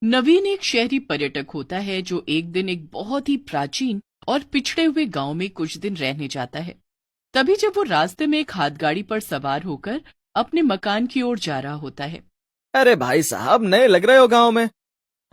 नवीन एक शहरी पर्यटक होता है जो एक दिन एक बहुत ही प्राचीन और पिछड़े हुए गांव में कुछ दिन रहने जाता है। तभी जब वो रास्ते में एक हाथगाड़ी पर सवार होकर अपने मकान की ओर जा रहा होता है। अरे भाई साहब, नए लग रहे हो गांव में।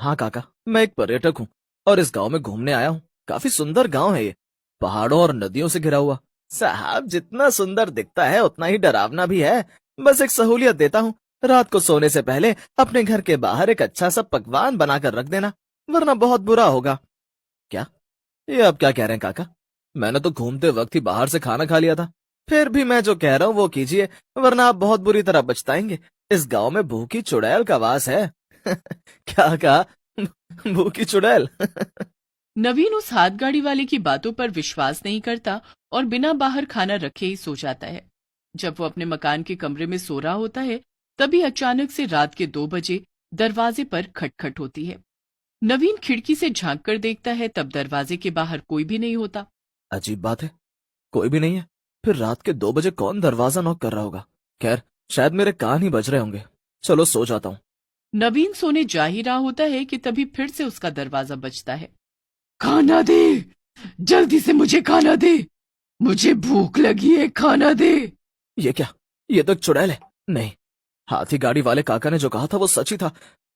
हाँ काका, मैं एक पर्यटक हूँ और इस गांव में घूमने आया हूँ। काफी सुंदर गांव है ये, पहाड़ों और नदियों से घिरा हुआ। साहब, जितना सुंदर दिखता है उतना ही डरावना भी है। बस एक सहूलियत देता हूँ, रात को सोने से पहले अपने घर के बाहर एक अच्छा सा पकवान बनाकर रख देना, वरना बहुत बुरा होगा। क्या? ये आप क्या कह रहे हैं काका? मैंने तो घूमते वक्त ही बाहर से खाना खा लिया था। फिर भी मैं जो कह रहा हूँ वो कीजिए, वरना आप बहुत बुरी तरह पछताएंगे। इस गांव में भूखी चुड़ैल का वास है। क्या कहा? भूखी चुड़ैल? नवीन उस हाथगाड़ी वाले की बातों पर विश्वास नहीं करता और बिना बाहर खाना रखे ही सो जाता है। जब वो अपने मकान के कमरे में सो रहा होता है, तभी अचानक से रात के 2 बजे दरवाजे पर खटखट होती है। नवीन खिड़की से झांक कर देखता है, तब दरवाजे के बाहर कोई भी नहीं होता। अजीब बात है, कोई भी नहीं है। फिर रात के 2 बजे कौन दरवाजा नॉक कर रहा होगा? खैर, शायद मेरे कान ही बज रहे होंगे। चलो सो जाता हूँ। नवीन सोने जा ही रहा होता है कि तभी फिर से उसका दरवाजा बजता है। खाना दे, जल्दी से मुझे खाना दे, मुझे भूख लगी है, खाना दे। ये क्या? ये तो एक चुड़ैल है। नहीं, हाथी गाड़ी वाले काका ने जो कहा था वो सच ही था।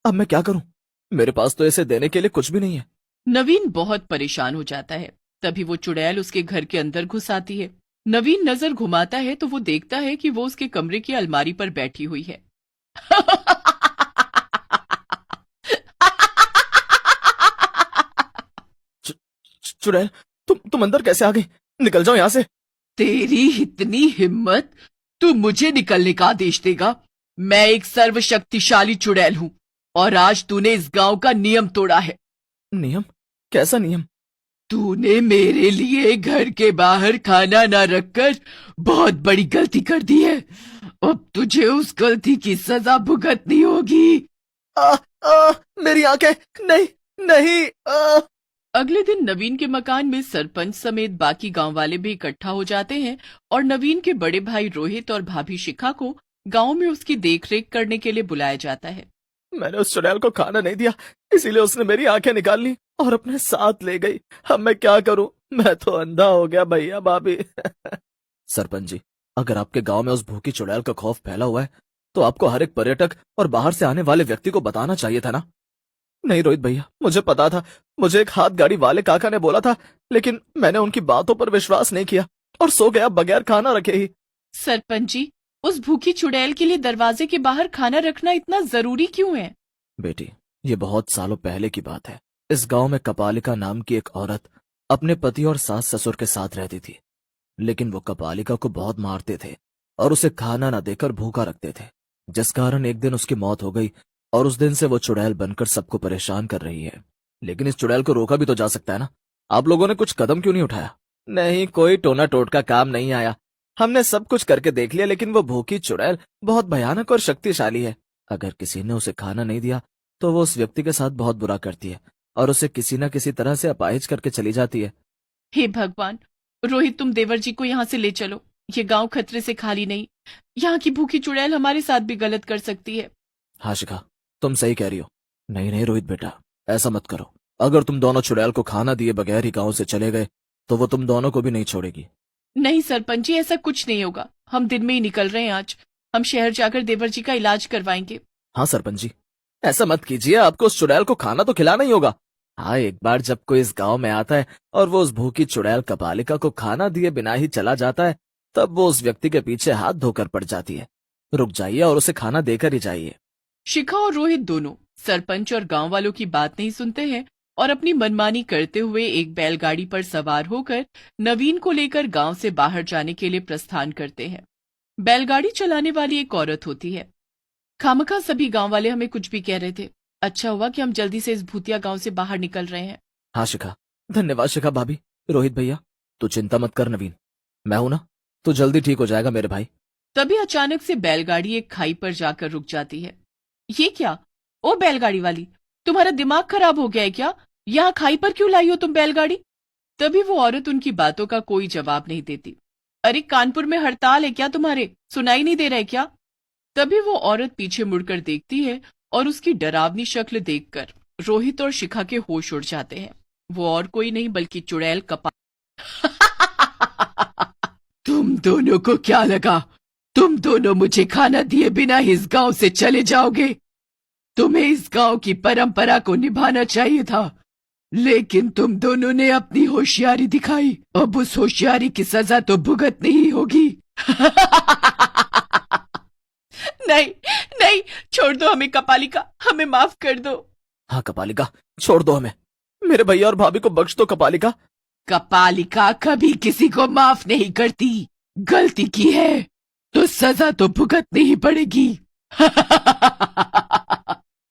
अब मैं क्या करूं? मेरे पास तो इसे देने के लिए कुछ भी नहीं है। नवीन बहुत परेशान हो जाता है। तभी वो चुड़ैल उसके घर के अंदर घुस आती है। नवीन नजर घुमाता है तो वो देखता है कि वो उसके कमरे की अलमारी पर बैठी हुई है। चुड़ैल, तुम अंदर कैसे आ गई? निकल जाओ यहाँ से। तेरी इतनी हिम्मत, तू मुझे निकलने का आदेश देगा? मैं एक सर्वशक्तिशाली चुड़ैल हूँ और आज तूने इस गांव का नियम तोड़ा है। नियम? कैसा नियम? तूने मेरे लिए घर के बाहर खाना ना रखकर बहुत बड़ी गलती कर दी है। अब तुझे उस गलती की सजा भुगतनी होगी। आ, मेरी आंखें! नहीं, नहीं। अगले दिन नवीन के मकान में सरपंच समेत बाकी गांव वाले भी इकट्ठा हो जाते हैं और नवीन के बड़े भाई रोहित और भाभी शिखा को गांव में उसकी देखरेख करने के लिए बुलाया जाता है। मैंने उस चुड़ैल को खाना नहीं दिया, इसीलिए उसने मेरी आंखें निकाल ली और अपने साथ ले गई। अब मैं क्या करूं? मैं तो अंधा हो गया भैया भाभी। सरपंच जी, अगर आपके गांव में उस भूखी चुड़ैल का खौफ फैला हुआ है तो आपको हर एक पर्यटक और बाहर से आने वाले व्यक्ति को बताना चाहिए था ना। नहीं रोहित भैया, मुझे पता था। मुझे एक हाथ गाड़ी वाले काका ने बोला था, लेकिन मैंने उनकी बातों पर विश्वास नहीं किया और सो गया बगैर खाना रखे ही। सरपंच जी, उस भूखी चुड़ैल के लिए दरवाजे के बाहर खाना रखना इतना जरूरी क्यों है? बेटी, ये बहुत सालों पहले की बात है। इस गांव में कपालिका नाम की एक औरत अपने पति और सास ससुर के साथ रहती थी, लेकिन वो कपालिका को बहुत मारते थे और उसे खाना न देकर भूखा रखते थे, जिस कारण एक दिन उसकी मौत हो गई और उस दिन से वो चुड़ैल बनकर सबको परेशान कर रही है। लेकिन इस चुड़ैल को रोका भी तो जा सकता है ना। आप लोगों ने कुछ कदम क्यों नहीं उठाया? नहीं, कोई टोना टोटका काम नहीं आया। हमने सब कुछ करके देख लिया, लेकिन वो भूखी चुड़ैल बहुत भयानक और शक्तिशाली है। अगर किसी ने उसे खाना नहीं दिया तो वो उस व्यक्ति के साथ बहुत बुरा करती है और उसे किसी न किसी तरह से अपाहिज करके चली जाती है। हे भगवान! रोहित, तुम देवर जी को यहाँ से ले चलो। ये गांव खतरे से खाली नहीं। यहाँ की भूखी चुड़ैल हमारे साथ भी गलत कर सकती है। हाँ शिखा, तुम सही कह रही हो। नहीं नहीं रोहित बेटा, ऐसा मत करो। अगर तुम दोनों चुड़ैल को खाना दिए बगैर ही गांव से चले गए तो वो तुम दोनों को भी नहीं छोड़ेगी। नहीं सरपंच जी, ऐसा कुछ नहीं होगा। हम दिन में ही निकल रहे हैं आज। हम शहर जाकर देवर जी का इलाज करवाएंगे। हाँ सरपंच जी, ऐसा मत कीजिए। आपको उस चुड़ैल को खाना तो खिलाना ही होगा। हाँ, एक बार जब कोई इस गांव में आता है और वो उस भूखी चुड़ैल कपालिका को खाना दिए बिना ही चला जाता है, तब वो उस व्यक्ति के पीछे हाथ धोकर पड़ जाती है। रुक जाइए और उसे खाना देकर ही जाइए। शिखा और रोहित दोनों सरपंच और गांव वालों की बात नहीं सुनते हैं और अपनी मनमानी करते हुए एक बैलगाड़ी पर सवार होकर नवीन को लेकर गांव से बाहर जाने के लिए प्रस्थान करते हैं। बैलगाड़ी चलाने वाली एक औरत होती है। खामखा सभी गांव वाले हमें कुछ भी कह रहे थे। अच्छा हुआ कि हम जल्दी से इस भूतिया गांव से बाहर निकल रहे हैं। हाँ शिखा, धन्यवाद शिखा भाभी। रोहित भैया, तू चिंता मत कर नवीन, मैं हूं ना। तू जल्दी ठीक हो जाएगा मेरे भाई। तभी अचानक से बैलगाड़ी एक खाई पर जाकर रुक जाती है। ये क्या? ओ बैलगाड़ी वाली, तुम्हारा दिमाग खराब हो गया है क्या? यहाँ खाई पर क्यों लाई हो तुम बैलगाड़ी? तभी वो औरत उनकी बातों का कोई जवाब नहीं देती। अरे कानपुर में हड़ताल है क्या तुम्हारे? सुनाई नहीं दे रहा है क्या? तभी वो औरत पीछे मुड़कर देखती है और उसकी डरावनी शक्ल देखकर रोहित और शिखा के होश उड़ जाते हैं। वो और कोई नहीं बल्कि चुड़ैल कपाल। तुम दोनों को क्या लगा? तुम दोनों मुझे खाना दिए बिना इस गांव से चले जाओगे? तुम्हें इस गांव की परंपरा को निभाना चाहिए था, लेकिन तुम दोनों ने अपनी होशियारी दिखाई। अब उस होशियारी की सजा तो भुगतनी ही होगी। नहीं नहीं, छोड़ दो हमें कपालिका, हमें माफ कर दो। हाँ कपालिका, छोड़ दो हमें। मेरे भैया और भाभी को बख्श दो कपालिका। कपालिका कभी किसी को माफ नहीं करती। गलती की है तो सजा तो भुगतनी ही पड़ेगी।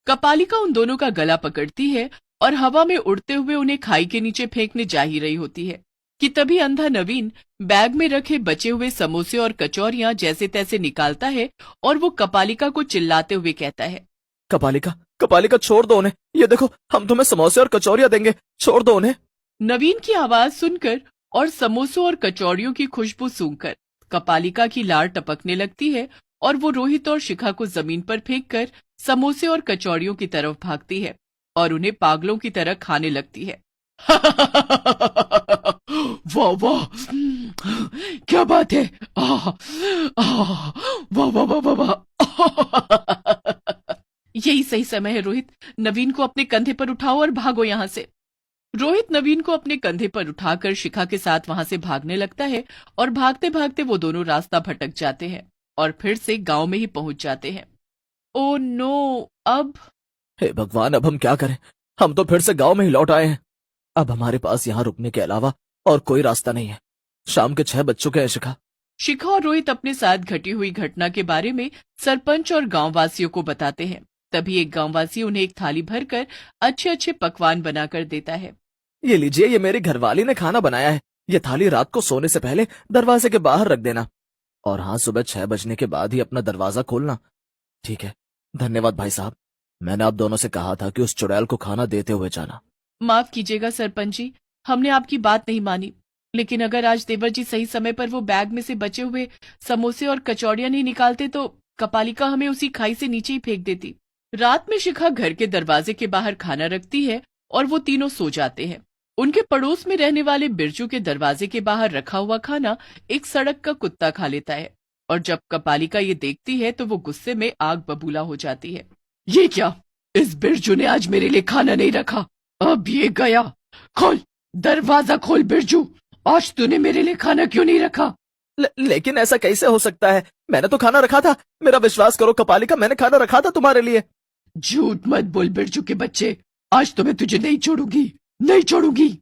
कपालिका उन दोनों का गला पकड़ती है और हवा में उड़ते हुए उन्हें खाई के नीचे फेंकने जा ही रही होती है कि तभी अंधा नवीन बैग में रखे बचे हुए समोसे और कचौरियां जैसे तैसे निकालता है और वो कपालिका को चिल्लाते हुए कहता है, कपालिका कपालिका, छोड़ दो उन्हें। ये देखो, हम तुम्हें समोसे और कचौरियां देंगे, छोड़ दो उन्हें। नवीन की आवाज सुनकर और समोसों और कचौड़ियों की खुशबू सूंघकर कपालिका की लार टपकने लगती है और वो रोहित और शिखा को जमीन पर फेंककर समोसे और कचौड़ियों की तरफ भागती है और उन्हें पागलों की तरह खाने लगती है। वाह वाह, क्या बात है! वाह वाह वाह वाह वाह। यही सही समय है रोहित, नवीन को अपने कंधे पर उठाओ और भागो यहाँ से। रोहित नवीन को अपने कंधे पर उठाकर शिखा के साथ वहां से भागने लगता है और भागते भागते वो दोनों रास्ता भटक जाते हैं और फिर से गांव में ही पहुंच जाते हैं। ओ नो, अब? हे भगवान, अब हम क्या करें? हम तो फिर से गांव में ही लौट आए हैं। अब हमारे पास यहाँ रुकने के अलावा और कोई रास्ता नहीं है। शाम के 6 बज चुके हैं शिखा। शिखा और रोहित अपने साथ घटी हुई घटना के बारे में सरपंच और गांववासियों को बताते हैं। तभी एक गांववासी उन्हें एक थाली भरकर अच्छे अच्छे पकवान बनाकर देता है। ये लीजिए, ये मेरी घरवाली ने खाना बनाया है। ये थाली रात को सोने से पहले दरवाजे के बाहर रख देना, और हाँ, सुबह 6 बजने के बाद ही अपना दरवाजा खोलना। ठीक है, धन्यवाद भाई साहब। मैंने आप दोनों से कहा था कि उस चुड़ैल को खाना देते हुए जाना। माफ कीजिएगा सरपंच जी, हमने आपकी बात नहीं मानी, लेकिन अगर आज देवर जी सही समय पर वो बैग में से बचे हुए समोसे और कचौड़ियां नहीं निकालते तो कपालिका हमें उसी खाई से नीचे ही फेंक देती। रात में शिखा घर के दरवाजे के बाहर खाना रखती है और वो तीनों सो जाते हैं। उनके पड़ोस में रहने वाले बिरजू के दरवाजे के बाहर रखा हुआ खाना एक सड़क का कुत्ता खा लेता है और जब कपालिका ये देखती है तो वो गुस्से में आग बबूला हो जाती है। ये क्या? इस बिरजू ने आज मेरे लिए खाना नहीं रखा, अब ये गया। खोल दरवाजा, खोल बिरजू, आज तूने मेरे लिए खाना क्यों नहीं रखा? लेकिन ऐसा कैसे हो सकता है? मैंने तो खाना रखा था। मेरा विश्वास करो कपालिका, मैंने खाना रखा था तुम्हारे लिए। झूठ मत बोल बिरजू के बच्चे, आज तो मैं तुझे नहीं छोड़ूंगी, नहीं छोड़ूंगी।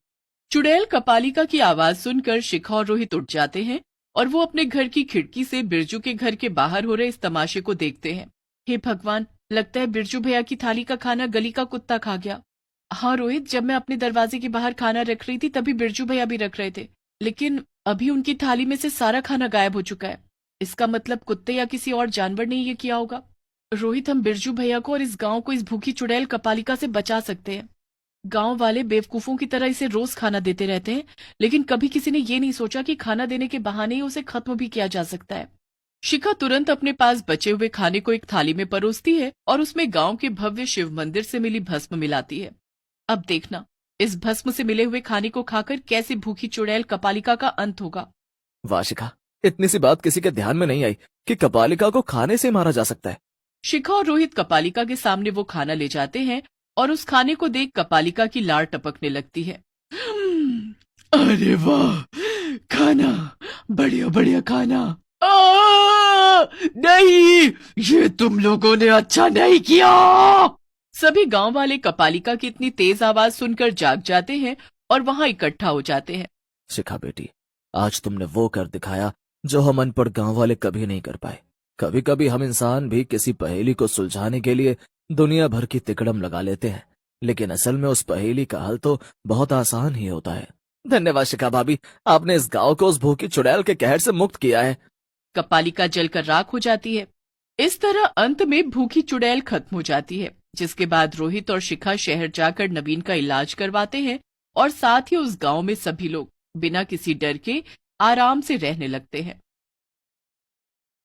चुड़ैल कपालिका की आवाज सुनकर शिखा और रोहित उठ जाते हैं और वो अपने घर की खिड़की से बिरजू के घर के बाहर हो रहे इस तमाशे को देखते हैं। हे भगवान, लगता है बिरजू भैया की थाली का खाना गली का कुत्ता खा गया। हाँ रोहित, जब मैं अपने दरवाजे के बाहर खाना रख रही थी तभी बिरजू भैया भी रख रहे थे, लेकिन अभी उनकी थाली में से सारा खाना गायब हो चुका है। इसका मतलब कुत्ते या किसी और जानवर ने ये किया होगा। रोहित, हम बिरजू भैया को और इस गांव को इस भूखी चुड़ैल कपालिका से बचा सकते हैं। गांव वाले बेवकूफों की तरह इसे रोज खाना देते रहते हैं, लेकिन कभी किसी ने ये नहीं सोचा कि खाना देने के बहाने ही उसे खत्म भी किया जा सकता है। शिखा तुरंत अपने पास बचे हुए खाने को एक थाली में परोसती है और उसमें गांव के भव्य शिव मंदिर से मिली भस्म मिलाती है। अब देखना, इस भस्म से मिले हुए खाने को खाकर कैसे भूखी चुड़ैल कपालिका का अंत होगा। वाह शिखा, इतनी सी बात किसी के ध्यान में नहीं आई कि कपालिका को खाने से मारा जा सकता है। शिखा और रोहित कपालिका के सामने वो खाना ले जाते हैं और उस खाने को देख कपालिका की लार टपकने लगती है। अरे वाह, खाना, बढ़िया बढ़िया खाना। नहीं, ये तुम लोगों ने अच्छा नहीं किया। सभी गांव वाले कपालिका की इतनी तेज आवाज सुनकर जाग जाते हैं और वहां इकट्ठा हो जाते हैं। शिखा बेटी, आज तुमने वो कर दिखाया जो हम अनपढ़ गांव वाले कभी नहीं कर पाए। कभी कभी हम इंसान भी किसी पहेली को सुलझाने के लिए दुनिया भर की तिकड़म लगा लेते हैं, लेकिन असल में उस पहेली का हल तो बहुत आसान ही होता है। धन्यवाद शिखा भाभी, आपने इस गांव को उस भूखी चुड़ैल के कहर से मुक्त किया है। कपालिका जलकर राख हो जाती है। इस तरह अंत में भूखी चुड़ैल खत्म हो जाती है, जिसके बाद रोहित और शिखा शहर जाकर नवीन का इलाज करवाते हैं और साथ ही उस गांव में सभी लोग बिना किसी डर के आराम से रहने लगते हैं।